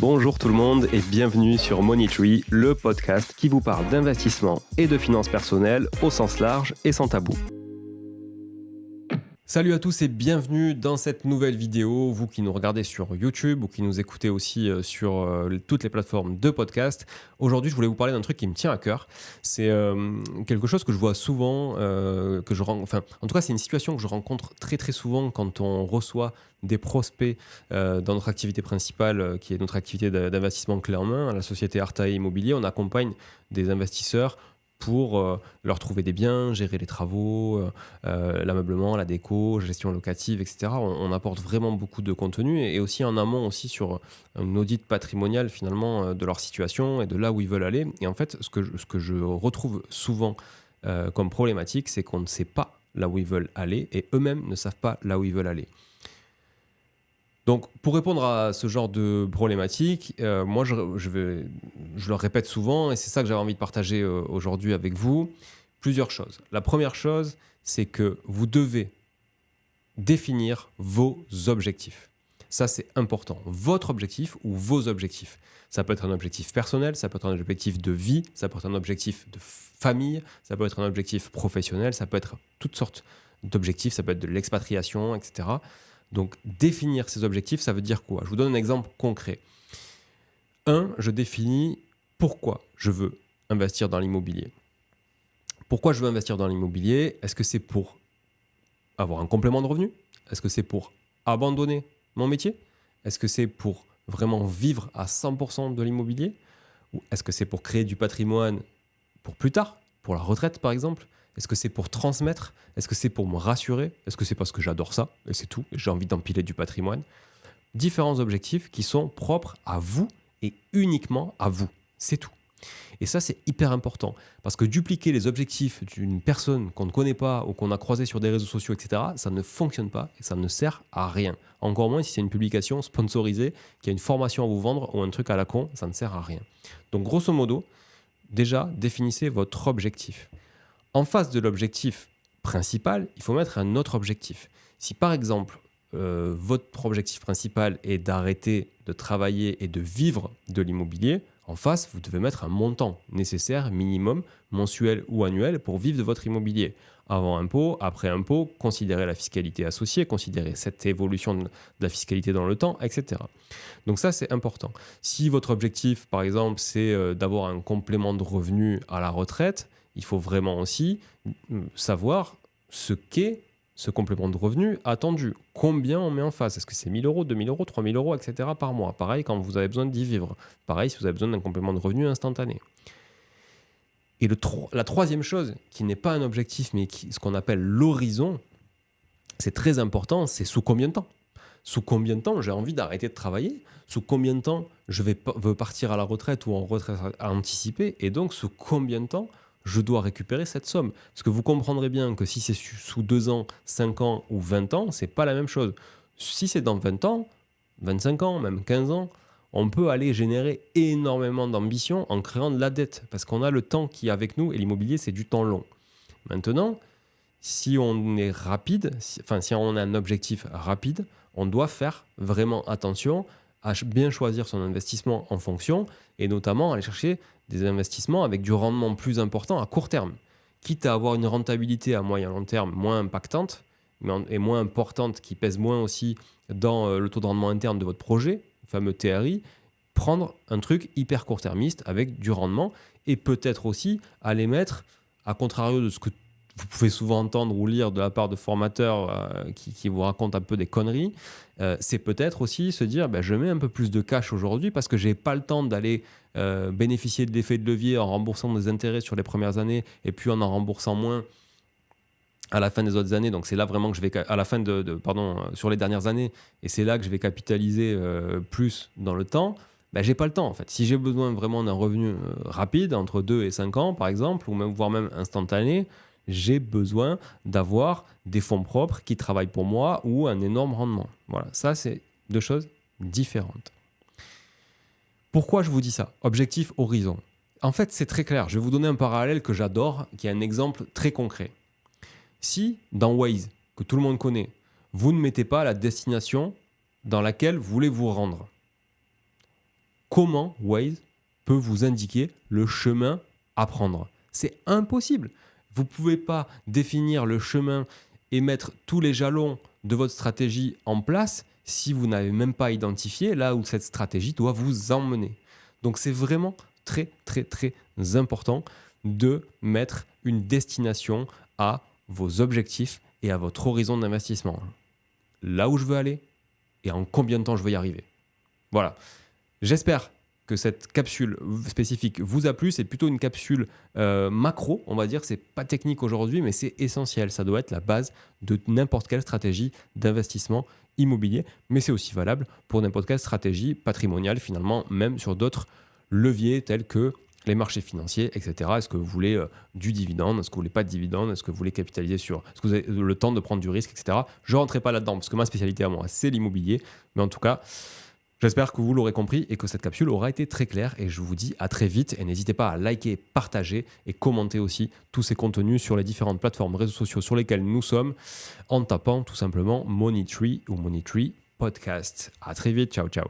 Bonjour tout le monde et bienvenue sur Money Tree, le podcast qui vous parle d'investissement et de finances personnelles au sens large et sans tabou. Salut à tous et bienvenue dans cette nouvelle vidéo, vous qui nous regardez sur YouTube ou qui nous écoutez aussi sur toutes les plateformes de podcast. Aujourd'hui, je voulais vous parler d'un truc qui me tient à cœur. C'est quelque chose que je vois souvent, en tout cas, c'est une situation que je rencontre très très souvent quand on reçoit des prospects dans notre activité principale, qui est notre activité d'investissement clé en main, à la société Artae Immobilier. On accompagne des investisseurs pour leur trouver des biens, gérer les travaux, l'ameublement, la déco, gestion locative, etc. On apporte vraiment beaucoup de contenu et aussi en amont aussi sur un audit patrimonial finalement de leur situation et de là où ils veulent aller. Et en fait, ce que je retrouve souvent comme problématique, c'est qu'on ne sait pas là où ils veulent aller et eux-mêmes ne savent pas là où ils veulent aller. Donc, pour répondre à ce genre de problématique, moi, je le répète souvent, et c'est ça que j'avais envie de partager aujourd'hui avec vous, plusieurs choses. La première chose, c'est que vous devez définir vos objectifs. Ça, c'est important. Votre objectif ou vos objectifs. Ça peut être un objectif personnel, ça peut être un objectif de vie, ça peut être un objectif de famille, ça peut être un objectif professionnel, ça peut être toutes sortes d'objectifs, ça peut être de l'expatriation, etc. Donc, définir ces objectifs, ça veut dire quoi ? Je vous donne un exemple concret. Je définis pourquoi je veux investir dans l'immobilier. Pourquoi je veux investir dans l'immobilier ? Est-ce que c'est pour avoir un complément de revenu ? Est-ce que c'est pour abandonner mon métier ? Est-ce que c'est pour vraiment vivre à 100% de l'immobilier ? Ou est-ce que c'est pour créer du patrimoine pour plus tard, pour la retraite par exemple ? Est-ce que c'est pour transmettre ? Est-ce que c'est pour me rassurer ? Est-ce que c'est parce que j'adore ça et c'est tout, j'ai envie d'empiler du patrimoine ? Différents objectifs qui sont propres à vous et uniquement à vous. C'est tout. Et ça, c'est hyper important parce que dupliquer les objectifs d'une personne qu'on ne connaît pas ou qu'on a croisé sur des réseaux sociaux, etc., ça ne fonctionne pas et ça ne sert à rien. Encore moins si c'est une publication sponsorisée qui a une formation à vous vendre ou un truc à la con, ça ne sert à rien. Donc, grosso modo, déjà, définissez votre objectif. En face de l'objectif principal, il faut mettre un autre objectif. Si par exemple, votre objectif principal est d'arrêter de travailler et de vivre de l'immobilier, en face, vous devez mettre un montant nécessaire, minimum, mensuel ou annuel, pour vivre de votre immobilier. Avant impôt, après impôt, considérez la fiscalité associée, considérez cette évolution de la fiscalité dans le temps, etc. Donc ça, c'est important. Si votre objectif, par exemple, c'est d'avoir un complément de revenu à la retraite, il faut vraiment aussi savoir ce qu'est ce complément de revenu attendu. Combien on met en face ? Est-ce que c'est 1 000 euros, 2 000 euros, 3 000 euros, etc. par mois ? Pareil quand vous avez besoin d'y vivre. Pareil si vous avez besoin d'un complément de revenu instantané. Et la troisième chose, qui n'est pas un objectif, mais ce qu'on appelle l'horizon, c'est très important, c'est sous combien de temps ? Sous combien de temps j'ai envie d'arrêter de travailler ? Sous combien de temps je veux partir à la retraite ou en retraite anticipée ? Et donc, sous combien de temps je dois récupérer cette somme ? Parce que vous comprendrez bien que si c'est sous 2 ans, 5 ans ou 20 ans, c'est pas la même chose. Si c'est dans 20 ans, 25 ans, même 15 ans, on peut aller générer énormément d'ambition en créant de la dette. Parce qu'on a le temps qui est avec nous et l'immobilier, c'est du temps long. Maintenant, si on est rapide, si on a un objectif rapide, on doit faire vraiment attention à bien choisir son investissement en fonction et notamment aller chercher des investissements avec du rendement plus important à court terme, quitte à avoir une rentabilité à moyen long terme moins impactante et moins importante, qui pèse moins aussi dans le taux de rendement interne de votre projet, le fameux TRI, prendre un truc hyper court-termiste avec du rendement et peut-être aussi aller mettre, à contrario de ce que vous pouvez souvent entendre ou lire de la part de formateurs qui vous racontent un peu des conneries, c'est peut-être aussi se dire je mets un peu plus de cash aujourd'hui parce que je n'ai pas le temps d'aller bénéficier de l'effet de levier en remboursant des intérêts sur les premières années et puis en remboursant moins à la fin des autres années. Donc c'est là vraiment que je vais à la fin sur les dernières années, et c'est là que je vais capitaliser plus dans le temps. J'ai pas le temps en fait. Si j'ai besoin vraiment d'un revenu rapide entre 2 et 5 ans par exemple, ou même voire même instantané, j'ai besoin d'avoir des fonds propres qui travaillent pour moi ou un énorme rendement. Voilà, ça c'est deux choses différentes. Pourquoi je vous dis ça ? Objectif, horizon. En fait, c'est très clair. Je vais vous donner un parallèle que j'adore, qui est un exemple très concret. Si, dans Waze, que tout le monde connaît, vous ne mettez pas la destination dans laquelle vous voulez vous rendre, comment Waze peut vous indiquer le chemin à prendre. C'est impossible. Vous ne pouvez pas définir le chemin et mettre tous les jalons de votre stratégie en place si vous n'avez même pas identifié là où cette stratégie doit vous emmener. Donc c'est vraiment très très très important de mettre une destination à vos objectifs et à votre horizon d'investissement. Là où je veux aller et en combien de temps je veux y arriver. Voilà. J'espère que cette capsule spécifique vous a plu. C'est plutôt une capsule macro, on va dire. C'est pas technique aujourd'hui, mais c'est essentiel. Ça doit être la base de n'importe quelle stratégie d'investissement immobilier, mais c'est aussi valable pour n'importe quelle stratégie patrimoniale, finalement, même sur d'autres leviers tels que les marchés financiers, etc. Est-ce que vous voulez du dividende? Est-ce que vous voulez pas de dividende? Est-ce que vous voulez capitaliser sur... Est-ce que vous avez le temps de prendre du risque, etc. Je ne rentrerai pas là-dedans parce que ma spécialité à moi, c'est l'immobilier. Mais en tout cas, j'espère que vous l'aurez compris et que cette capsule aura été très claire. Et je vous dis à très vite. Et n'hésitez pas à liker, partager et commenter aussi tous ces contenus sur les différentes plateformes réseaux sociaux sur lesquelles nous sommes en tapant tout simplement Money3 ou Money3 Podcast. À très vite. Ciao, ciao.